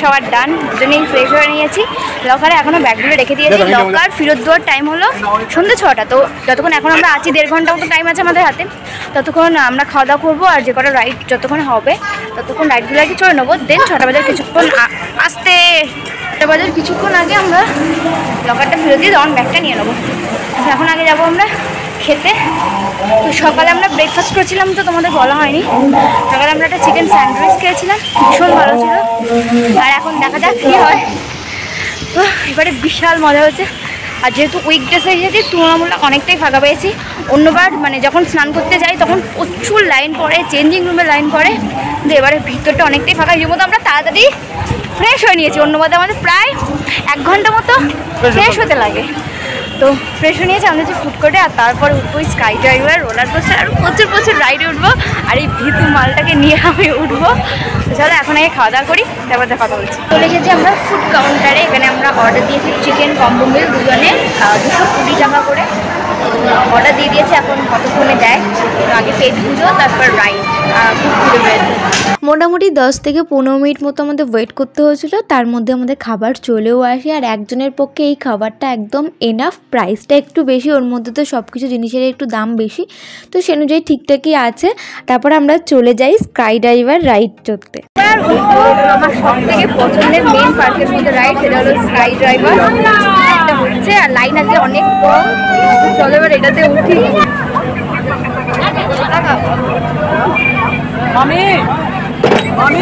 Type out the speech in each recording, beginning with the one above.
সবার ডান, দুজনেই ফ্রেশ হয়ে নিয়েছি। লকারে এখনও ব্যাগগুলো রেখে দিয়েছি। লকার ফেরত দেওয়ার টাইম হলো সন্ধ্যে 6টা। তো যতক্ষণ এখন আমরা আছি 1.5 ঘন্টা মতো টাইম আছে আমাদের হাতে, ততক্ষণ আমরা খাওয়া দাওয়া করবো। আর যে কটা রাইড যতক্ষণ হবে ততক্ষণ রাইডগুলো আগে চলে নেবো। দেন 6টা বাজার কিছুক্ষণ আসতে 6টা বাজার কিছুক্ষণ আগে আমরা লকারটা ফেরত দিয়ে তখন ব্যাগটা নিয়ে নেবো। এখন আগে যাবো আমরা খেতে। তো সকালে আমরা ব্রেকফাস্ট করেছিলাম, তো তোমাদের বলা হয়নি। সকালে আমরা একটা চিকেন স্যান্ডউইচ খেয়েছিলাম, ভীষণ ভালো ছিল। আর এখন দেখা যাক কী হয়। তো এবারে বিশাল মজা হচ্ছে। আর যেহেতু উইকডেসে এসেছি তুলনামূলক অনেকটাই ফাঁকা পেয়েছি। অন্যবার মানে যখন স্নান করতে যাই তখন প্রচুর লাইন পড়ে, চেঞ্জিং রুমে লাইন পড়ে, কিন্তু এবারে ভিতরটা অনেকটাই ফাঁকা। এই মতো আমরা তাড়াতাড়ি ফ্রেশ হয়ে নিয়েছি। অন্যবাদে আমাদের প্রায় 1 ঘন্টা মতো ফ্রেশ হতে লাগে। তো ফ্রেশ হয়ে নিয়েছি, আমরা যে ফুড কোর্টে। আর তারপর উঠবো স্কাই ড্রাইভার, রোলার কোস্টার, আর প্রচুর রাইডে উঠবো। আর এই ভিতু মালটাকে নিয়ে আমি উঠবো। তো চলো এখন আগে খাওয়া দাওয়া করি, তারপর কথা বলছি। চলে গেছি আমরা ফুড কাউন্টারে। এখানে আমরা অর্ডার দিয়েছি চিকেন কম্বো মিল, দুজনে 220 টাকা করে অর্ডার দিয়ে দিয়েছি। এখন কতক্ষণে দেয়, আগে পেট পুজো তারপর রাইড। খুব ঘুরে বেড়েছে। মোটামুটি 10 থেকে 15 মিনিট মতো আমাদের ওয়েট করতে হয়েছিল। তার মধ্যে আমাদের খাবার চলেও আসে। আর একজনের পক্ষে এই খাবারটা একদম এনাফ। প্রাইসটা একটু বেশি, ওর মধ্যে তো সব কিছু জিনিসের একটু দাম বেশি, তো সে অনুযায়ী ঠিকঠাকই আছে। তারপর আমরা চলে যাই স্কাই ড্রাইভার রাইড চড়তে। আমার সব থেকে পছন্দের মেন পার্কের মধ্যে রাইড, সেটা হলো স্কাই ড্রাইভার। একটা হচ্ছে আর লাইন আছে অনেক কম। চলো এবার এটাতে উঠি। মামি মামি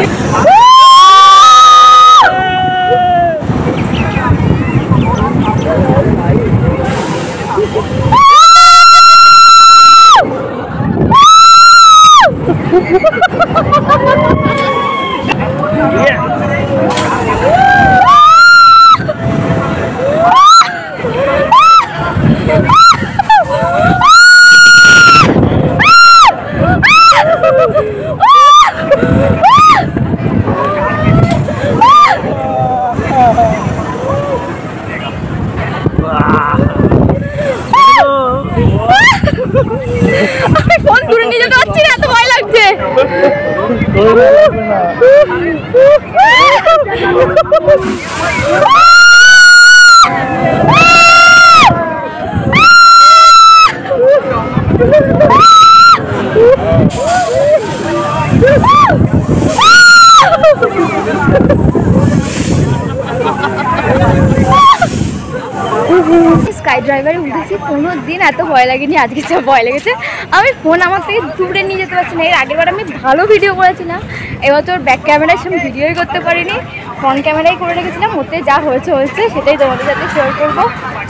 ফোন দূরে নিয়ে যেতে পারছি না, এত ভয় লাগছে। স্কাই ড্রাইভারে উঠেছি, কোনো দিন এত ভয় লাগেনি, আজকে যা ভয় লেগেছে। আমি ফোন আমার থেকে দূরে নিয়ে যেতে পারছি না। এর আগেরবার আমি ভালো ভিডিও করেছিলাম, এবছর ব্যাক ক্যামেরায় আমি ভিডিওই করতে পারিনি, ফ্রন্ট ক্যামেরাই করে রেখেছিলাম। ওতে যা হয়েছে সেটাই তোমাদের সাথে শেয়ার করবো।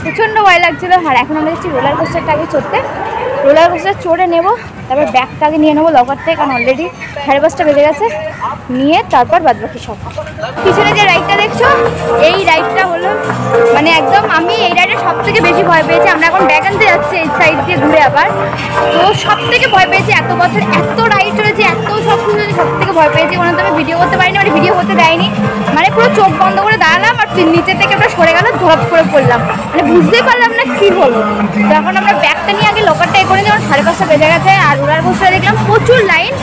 প্রচণ্ড ভয় লাগছিলো। আর এখন আমরা যাচ্ছি রোলার কোস্টারটা আগে চড়তে। রোলার কোস্টার চড়ে নেবো, তারপর ব্যাগটা আগে নিয়ে নেবো লকার থেকে, কারণ অলরেডি 5:30 বেজে গেছে। নিয়ে তারপর বাদবাকি সব। পিছনে যে রাইডটা দেখছো, এই রাইডটা হলো মানে একদম আমি এই রাইডে সব থেকে বেশি ভয় পেয়েছি। আমরা এখন ব্যাগ আনতে যাচ্ছি এই সাইড দিয়ে ঘুরে আবার। তো সব থেকে ভয় পেয়েছি, এত বছর এত রাইড চলেছে, এত সব কিছু সব থেকে ভয় পেয়েছি। কোনো তো আমি ভিডিও করতে পারিনি, মানে ভিডিও করতে দেয়নি। মানে পুরো চোখ বন্ধ করে দাঁড়ালাম আর নিচে থেকে আমরা সরে গেল, ধপ করে পড়লাম, মানে বুঝতেই পারলাম না কী হলো। তো এখন আমরা ব্যাগটা নিয়ে আগে লকারটা করে নিই, 5:30 বেজে গেছে। আর রোলার কোস্টারে দেখলাম প্রচুর লাইন।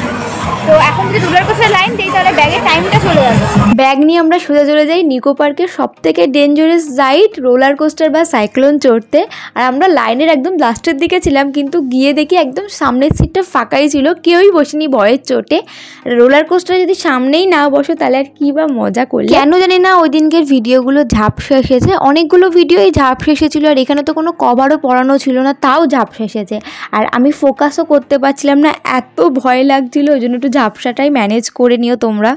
তো এখন যদি রোলার কোস্টারে লাইন দিই তাহলে ব্যাগের টাইমটা চলে যাবে। ব্যাগ নিয়ে আমরা সোজা চলে যাই নিকো পার্কের সব থেকে ডেঞ্জারাস রাইড রোলার কোস্টার বা সাইক্লোন চড়তে। আর আমরা লাইনের একদম লাস্টের দিকে ছিলাম, কিন্তু গিয়ে দেখি একদম সামনের সিটটা ফাঁকাই ছিল, কেউই বসেনি ভয়ের চোটে। রোলার কোস্টার যদি সামনেই না বসো তাহলে আর কী বা মজা করলে। কেন জানি না ওই দিনকের ভিডিওগুলো ঝাপসা এসেছে, অনেকগুলো ভিডিওই ঝাপসা এসেছিলো। আর এখানে তো কোনো কভারও পরানো ছিল না, তাও ঝাপসা এসেছে। আর আমি ফোকাসও করতে পারছিলাম না, এত ভয় লাগছিল। ওই জন্য একটু ঝাপসাটাই ম্যানেজ করে নিও তোমরা।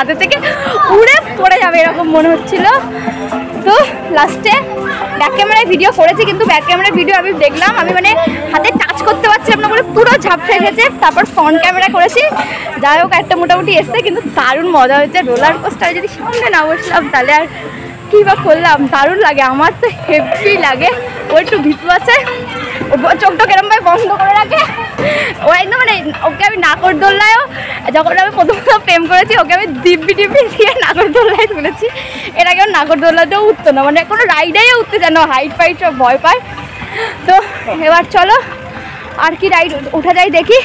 হাতে থেকে উড়ে পড়ে যাবে এরকম মনে হচ্ছিল। তো লাস্টে ব্যাক ক্যামেরায় ভিডিও করেছি, কিন্তু ব্যাক ক্যামেরায় ভিডিও আমি দেখলাম আমি মানে হাতে টাচ করতে পারছিলাম না বলে পুরো ঝাপসে গেছে। তারপর ফ্রন্ট ক্যামেরা করেছি, যাই হোক একটা মোটামুটি এসছে, কিন্তু দারুণ মজা হয়েছে। রোলার কোস্টারে যদি সামনে না বসলাম তাহলে আর কী বা করলাম। দারুণ লাগে, আমার তো হেভি লাগে। ও একটু ভীতু আছে, ও চোখটা কেরমভাবে বন্ধ করে রাখে। ও একদম মানে ওকে আমি নাগরদোল্লায়ও, যখন আমি প্রথম প্রেম করেছি ওকে আমি দিব্যি দিয়ে নাগরদোল্লায় তুলেছি। এর আগে নাগরদোল্লাতেও উঠতো না, মানে কোনো রাইডেই উঠতে চায় না, হাইট ফাইট সব ভয় পায়। তো এবার চলো আর কি রাইড উঠা যায় দেখি।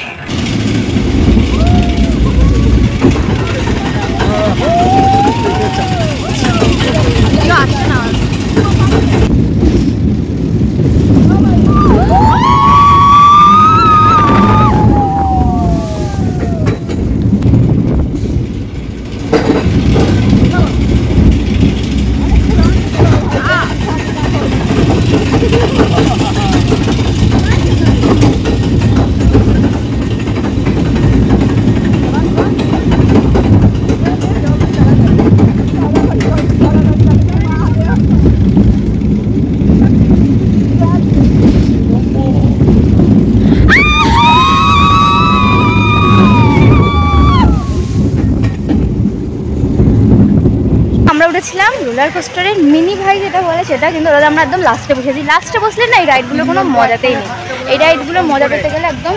আমরা উঠেছিলাম রোলার কোস্টারের মিনি ভাই যেটা বলে সেটা, কিন্তু ওরা আমরা একদম লাস্টে বসেছি। লাস্টে বসলে না এই রাইডগুলোর কোনো মজাতেই নেই। এই রাইডগুলোর মজা পেতে গেলে একদম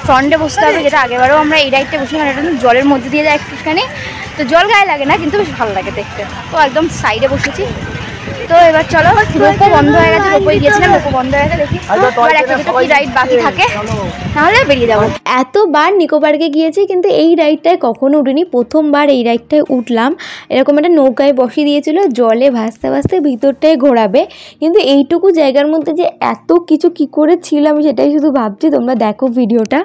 ফ্রন্টে বসতে হবে, যেটা আগেবারও আমরা এই রাইডটা বসি, কারণ এটা জলের মধ্যে দিয়ে যায় একটুখানি, তো জল গায়ে লাগে না কিন্তু বেশ ভালো লাগে দেখতে। তো একদম সাইডে বসেছি। তো এবার চলো, রোপও বন্ধ হয়ে গেছে, রোপোয় গিয়েছিলাম, রোপো বন্ধ হয়ে গেছে, দেখি এবার একটা দুটো কি রাইড বাকি থাকে তাহলে বেরিয়ে যাবো। এতবার নিকো পার্কে গিয়েছি কিন্তু এই রাইডটায় কখনো উঠিনি, প্রথমবার এই রাইডটায় উঠলাম। এরকম একটা নৌকায় বসিয়ে দিয়েছিল, জলে ভাসতে ভাসতে ভিতরটায় ঘোরাবে, কিন্তু এইটুকু জায়গার মধ্যে যে এত কিছু কি করে ছিল আমি সেটাই শুধু ভাবছি। তোমরা দেখো ভিডিওটা।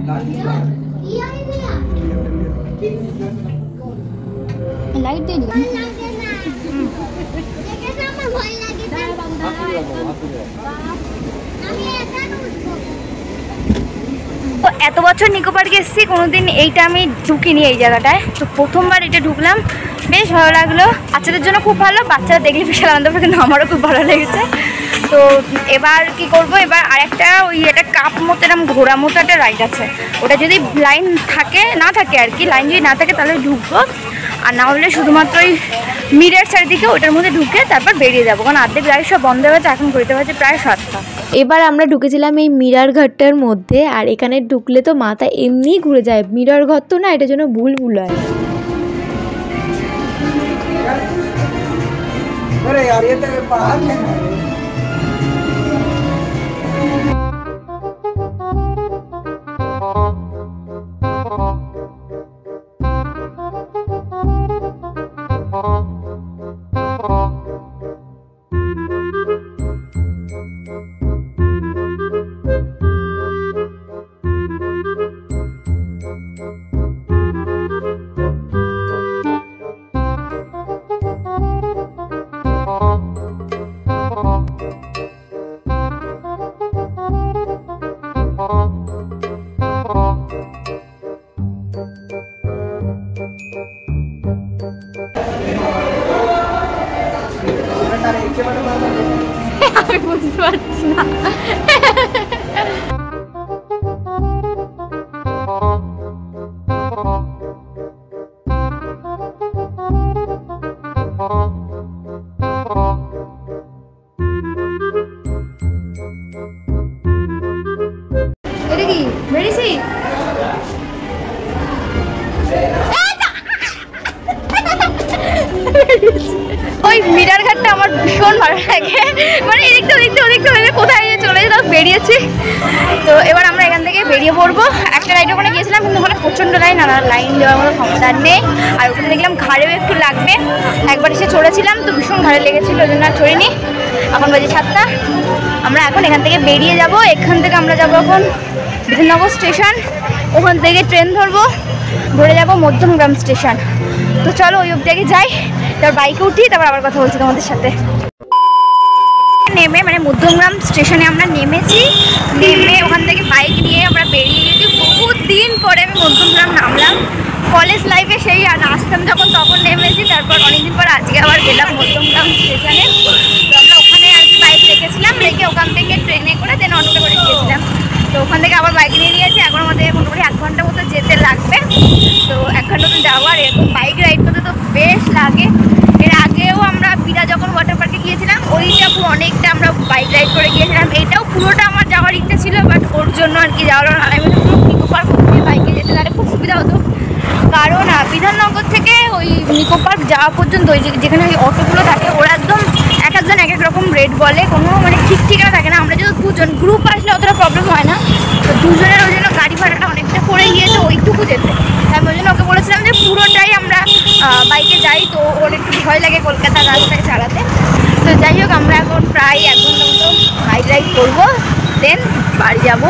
লাইট দিয়ে নিলাম। তো এত বছর নিকো পার্কে এসেছি, কোনোদিন এইটা আমি ঢুকিনি এই জায়গাটায়। তো প্রথমবার এটা ঢুকলাম, বেশ ভালো লাগলো। বাচ্চাদের জন্য খুব ভালো, বাচ্চারা দেখলে বিশাল আনন্দ পাবে, কিন্তু আমারও খুব ভালো লেগেছে। তো এবার কি করব, এবার আরেকটা ওই একটা কাপ মতো এরকম ঘোড়া মতো একটা রাইড আছে, ওটা যদি লাইন থাকে না থাকে আর কি, লাইন যদি না থাকে তাহলে ঢুকবো, আর না হলে শুধুমাত্র ওই মিরের চারিদিকে ওটার মধ্যে ঢুকে তারপর বেরিয়ে যাবো, কারণ অর্ধেক রাইড সব বন্ধ হয়ে গেছে, এখন ঘুরতে হয়েছে প্রায় 7টা। এবার আমরা ঢুকেছিলাম এই মিরার ঘরটার মধ্যে, আর এখানে ঢুকলে তো মাথা এমনিই ঘুরে যায়। মিরার ঘর তো না, এটার জন্য ভুল হয়। अरे यार ये तो पहाड़ है। আমি বুঝতে পারছি না। এটা কি মেডিসিন? ওই মিরার ঘাটটা আমার ভীষণ ভালো লাগে, মানে এদিকটা ওদিকটা ওদিকটা ওদিকে কোথায় চলে যেতাম, বেরিয়েছি। তো এবার আমরা এখান থেকে বেরিয়ে পড়বো। একটা রাইড ওখানে গিয়েছিলাম, কিন্তু ওখানে প্রচণ্ড লাইন, আর লাইন দেওয়ার মতো ক্ষমতা নেই। আর ওখানে দেখলাম ঘাড়েও একটু লাগবে, একবার এসে চড়েছিলাম তো ভীষণ ঘাড়ে লেগেছিলো, ওই জন্য আর চড়িনি। এখন বাজে 7টা, আমরা এখন এখান থেকে বেরিয়ে যাব। এখান থেকে আমরা যাবো এখন বিধাননগর স্টেশন, ওখান থেকে ট্রেন ধরবো, ধরে যাবো মধ্যমগ্রাম স্টেশন। তো চলো ওই অবধি আগে যাই, তারপর বাইকে উঠি, তারপর আবার কথা বলছি তোমাদের সাথে। নেমে মানে মধ্যমগ্রাম স্টেশনে আমরা নেমেছি, নেমে ওখান থেকে বাইক নিয়ে আমরা বেরিয়ে গেছি। বহুত দিন পরে আমি মধ্যমগ্রাম নামলাম, কলেজ লাইফে সেই আর আসতাম যখন তখন নেমেছি, তারপর অনেকদিন পর আজকে আবার গেলাম মধ্যমগ্রাম স্টেশনে। তো আমরা ওখানে আর কি বাইক রেখেছিলাম, রেখে ওখান থেকে ট্রেনে করে দেন অটোতে করে গিয়েছিলাম। তো ওখান থেকে আবার বাইক নিয়ে নিয়েছি, এখন আমাদের মোটামুটি 1 ঘন্টা মতো যেতে লাগবে। তো 1 ঘন্টা মতো যাবো, আর এরকম বাইক রাইড করতে তো বেশ লাগে। এর আগেও আমরা বিরা যখন ওয়াটার পার্কে গিয়েছিলাম, ওইটা পুরো অনেকটা আমরা বাইক রাইড করে গিয়েছিলাম। এটাও পুরোটা আমার যাওয়ার ইচ্ছা ছিল, বাট ওর জন্য আর কি যাওয়ার আমি পুরো নিকো পার্ক থেকে বাইকে যেতে তাহলে খুব সুবিধা হতো। কারণ বিধাননগর থেকে ওই নিকো পার্ক যাওয়া পর্যন্ত ওই যেখানে ওই অটোগুলো থাকে, ওরা একদম এক একজন এক এক রকম রেট বলে, কোনো মানে ঠিক ঠিকানা থাকে না। আমরা যেহেতু দুজন, গ্রুপ আসলে অতটা প্রবলেম হয় না, তো দুজনের ওই জন্য গাড়ি ভাড়াটা অনেকটা পড়ে গিয়েছে ওইটুকু যেতে। তাই ওই জন্য ওকে বলেছিলাম যে পুরোটাই আমরা বাইকে যাই, তো ওর একটু ভয় লাগে কলকাতার রাস্তায় চালাতে। তো যাই হোক, আমরা এখন প্রায় 1 ঘন্টা মতো বাইক রাইড করবো, দেন বাড়ি যাবো।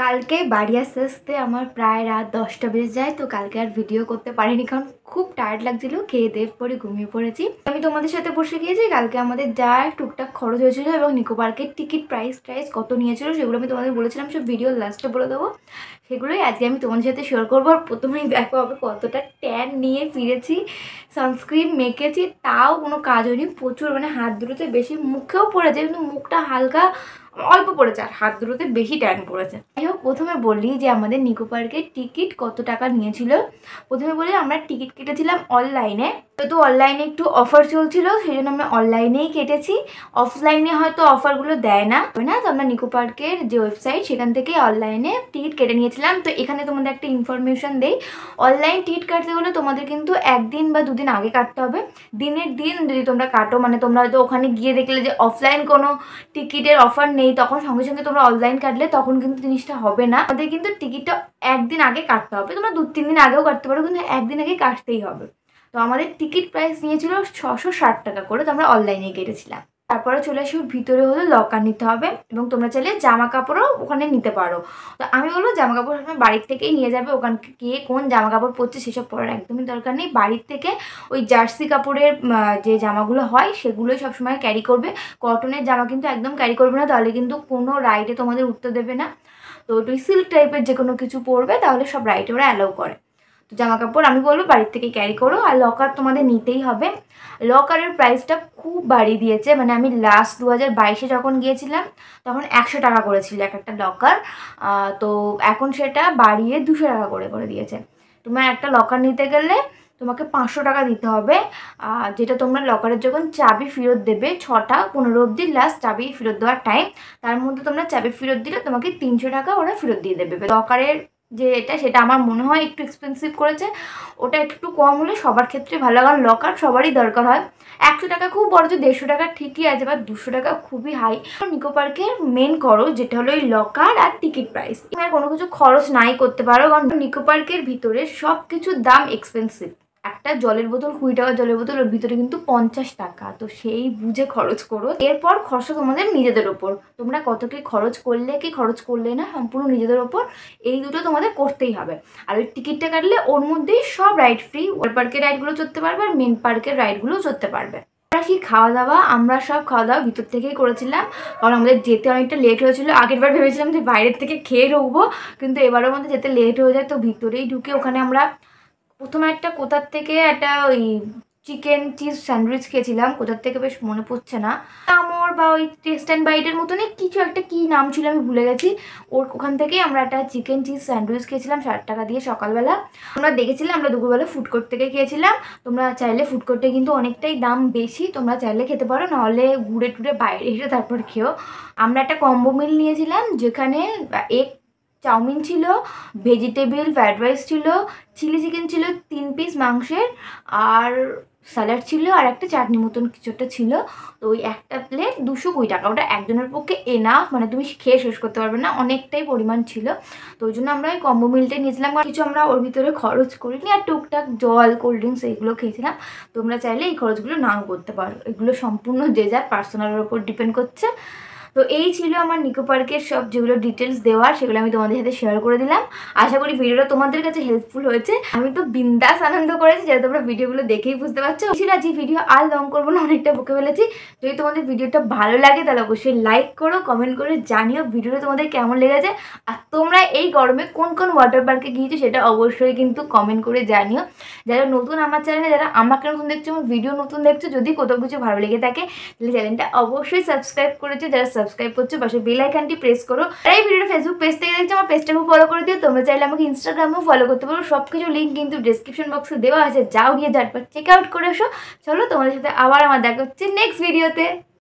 কালকে বাড়ি আস্তে আস্তে আমার প্রায় রাত 10টা বেজে যায়। তো কালকে আর ভিডিও করতে পারিনি, কারণ খুব টায়ার্ড লাগছিল, খেয়ে দেব পরে ঘুমিয়ে পড়েছি। আমি তোমাদের সাথে বসে গিয়েছি কালকে আমাদের যা টুকটাক খরচ হয়েছিল, এবং নিকো পার্কের টিকিট প্রাইস কত নিয়েছিল সেগুলো আমি তোমাদের বলেছিলাম, সব ভিডিওর লাস্টে বলে দেবো। সেগুলোই আজকে আমি তোমাদের সাথে শেয়ার করবো। আর প্রথমেই দেখো আমি কতটা ট্যান নিয়ে ফিরেছি, সানস্ক্রিন মেখেছি, তাও কোনো কাজ হয়নি। প্রচুর মানে হাত দুটোতে বেশি, মুখেও পড়েছে কিন্তু মুখটা হালকা অল্প পড়েছে, আর হাত দুটোতে বেশি ট্যান পড়েছে। যাই হোক, প্রথমে বলি যে আমাদের নিকো পার্কের টিকিট কত টাকা নিয়েছিল। প্রথমে বলি আমরা টিকিট কেটেছিলাম অনলাইনে, তো তো অনলাইনে একটু অফার চলছিল, সেই জন্য আমরা অনলাইনেই কেটেছি। অফলাইনে হয়তো অফারগুলো দেয় না, তো আমরা নিকো পার্কের যে ওয়েবসাইট সেখান থেকে অনলাইনে টিকিট কেটে নিয়েছিলাম। তো এখানে তোমাদের একটা ইনফরমেশন দেই, অনলাইন টিকিট কাটতে হলে তোমাদের কিন্তু 1 দিন বা 2 দিন আগে কাটতে হবে। দিনের দিন যদি তোমরা কাটো, মানে তোমরা হয়তো ওখানে গিয়ে দেখলে যে অফলাইন কোনো টিকিটের অফার নেই, তখন সঙ্গে সঙ্গে তোমরা অনলাইন কাটলে তখন কিন্তু জিনিসটা হবে না। আমাদের কিন্তু টিকিটটা 1 দিন আগে কাটতে হবে। তোমরা 2-3 দিন আগেও কাটতে পারো, কিন্তু 1 দিন আগে কাটতেই হবে। তো আমাদের টিকিট প্রাইস নিয়েছিল 660 টাকা করে, তো আমরা অনলাইনে কেটেছিলাম। তারপরে চলে আসি ভিতরে হলো লকার নিতে হবে, এবং তোমরা চাইলে জামা কাপড়ও ওখানে নিতে পারো। তো আমি বলবো জামা কাপড় সবসময় বাড়ির থেকেই নিয়ে যাবে, ওখানে গিয়ে কোন জামা কাপড় পরছে সেসব পরার একদমই দরকার নেই। বাড়ির থেকে ওই জার্সি কাপড়ের যে জামাগুলো হয় সেগুলোই সবসময় ক্যারি করবে। কটনের জামা কিন্তু একদম ক্যারি করবে না, তাহলে কিন্তু কোনো রাইডে তোমাদের উঠতে দেবে না। তো ওই সিল্ক টাইপের যে কোনো কিছু পরবে, তাহলে সব রাইডে ওরা অ্যালাউ করে। তো জামা কাপড় আমি বলবো বাড়ির থেকে ক্যারি করো। আর লকার তোমাদের নিতেই হবে। লকারের প্রাইসটা খুব বাড়িয়ে দিয়েছে, মানে আমি লাস্ট 2022-এ যখন গিয়েছিলাম তখন 100 টাকা করেছিল একটা লকার, তো এখন সেটা বাড়িয়ে 200 টাকা করে দিয়েছে। তোমার একটা লকার নিতে গেলে তোমাকে 500 টাকা দিতে হবে, যেটা তোমরা লকারের যখন চাবি ফেরত দেবে 6টা 15 অবধি লাস্ট চাবি ফেরত দেওয়ার টাইম, তার মধ্যে তোমরা চাবি ফেরত দিলে তোমাকে 300 টাকা ওরা ফেরত দিয়ে দেবে। লকারের যে সেটা আমার মনে হয় একটু এক্সপেন্সিভ করেছে, ওটা একটু কম হলে সবার ক্ষেত্রে ভালো, কারণ লকার সবারই দরকার হয়। 100 টাকা খুব বড়, যে 150 টাকা ঠিকই আছে, বা 200 টাকা খুবই হাই। নিকো পার্কের মেন খরচ যেটা হলো এই লকার আর টিকিট প্রাইস, তুমি কোনো কিছু খরচ নাই করতে পারো, কারণ নিকো পার্কের ভিতরে সব কিছুর দাম এক্সপেন্সিভ। একটা জলের বোতল 20 টাকা জলের বোতল, ওর ভিতরে কিন্তু 50 টাকা, তো সেই বুঝে খরচ করো। এরপর খরচ তোমাদের নিজেদের ওপর, তোমরা কত কি খরচ করলে না সম্পূর্ণ নিজেদের ওপর, এই দুটো তোমাদের করতেই হবে। আর ওই টিকিটটা কাটলে ওর মধ্যেই সব রাইড ফ্রি, ওয়াটার পার্কের রাইডগুলো চড়তে পারবে আর মেন পার্কের রাইডগুলোও চড়তে পারবে। কি খাওয়া দাওয়া, আমরা সব খাওয়া দাওয়া ভিতর থেকেই করেছিলাম, কারণ আমাদের যেতে অনেকটা লেট হয়েছিল। আগের বার ভেবেছিলাম যে বাইরের থেকে খেয়ে ঢুকবো, কিন্তু এবারের মধ্যে যেতে লেট হয়ে যায়, তো ভিতরেই ঢুকে ওখানে আমরা প্রথমে একটা কোথার থেকে একটা ওই চিকেন চিজ স্যান্ডউইচ খেয়েছিলাম, কোথার থেকে বেশ মনে পড়ছে না, আমর বা ওই টেস্ট অ্যান্ড বাইটের মতনই কিছু একটা, কি নাম ছিল আমি ভুলে গেছি। ওখান থেকেই আমরা একটা চিকেন চিজ স্যান্ডউইচ খেয়েছিলাম 60 টাকা দিয়ে সকালবেলা। আমরা দেখেছিলাম, আমরা দুপুরবেলা ফুড কোর্ট থেকে খেয়েছিলাম। তোমরা চাইলে ফুড কোর্টে কিন্তু অনেকটাই দাম বেশি, তোমরা চাইলে খেতে পারো, নাহলে ঘুরে টুরে বাইরে এসে তারপর খেও। আমরা একটা কম্বো মিল নিয়েছিলাম, যেখানে এগ চাউমিন ছিল, ভেজিটেবল ফ্রাইড রাইস ছিল, চিলি চিকেন ছিল 3 পিস মাংসের, আর স্যালাড ছিল, আর একটা চাটনি মতন কিছু একটা ছিল। তো ওই একটা প্লেট 220 টাকা, ওটা একজনের পক্ষে এনাফ, মানে তুমি খেয়ে শেষ করতে পারবে না, অনেকটাই পরিমাণ ছিল। তো ওই জন্য আমরা ওই কম্বো মিলটাই নিয়েছিলাম, কিছু আমরা ওর ভিতরে খরচ করিনি, আর টুকটাক জল কোল্ড ড্রিঙ্কস এইগুলো খেয়েছিলাম। তোমরা চাইলে এই খরচগুলো নাও করতে পারো, এগুলো সম্পূর্ণ যে যার পার্সোনালের ওপর ডিপেন্ড করছে। তো এই ছিল আমার নিকো পার্কের সব যেগুলো ডিটেলস দেওয়ার, সেগুলো আমি তোমাদের সাথে শেয়ার করে দিলাম। আশা করি ভিডিওটা তোমাদের কাছে হেল্পফুল হয়েছে। আমি তো বিন্দাস আনন্দ করেছি, যেটা তোমরা ভিডিওগুলো দেখেই বুঝতে পারছো। ছিল আজ এই ভিডিও আর লং করবো না, অনেকটা বকে ফেলেছি। যদি তোমাদের ভিডিওটা ভালো লাগে তাহলে অবশ্যই লাইক করো, কমেন্ট করে জানিও ভিডিওটা তোমাদের কেমন লেগেছে। আর তোমরা এই গরমে কোন কোন ওয়াটার পার্কে গিয়েছো সেটা অবশ্যই কিন্তু কমেন্ট করে জানিও। যারা নতুন আমার চ্যানেলে, যারা আমাকে নতুন দেখছো, আমার ভিডিও নতুন দেখছো, যদি কোথাও কিছু ভালো লেগে থাকে তাহলে চ্যানেলটা অবশ্যই সাবস্ক্রাইব করেছো। যারা সাবস্ক্রাইব করছো পাশে বেল আইকনটি প্রেস করো। আর এই ভিডিওটা ফেসবুক পেজ থেকে দেখছো, আমার পেজটাকেও ফলো করে দিও। তোমরা চাইলে আমাকে ইনস্টাগ্রামেও ফলো করতে পারো, সবকিছু লিঙ্ক কিন্তু ডেসক্রিপশন বক্সে দেওয়া আছে, যাও গিয়ে ঝটপট চেক আউট করে এসো। চলো তোমাদের সাথে আবার আমার দেখা হচ্ছে নেক্সট ভিডিওতে।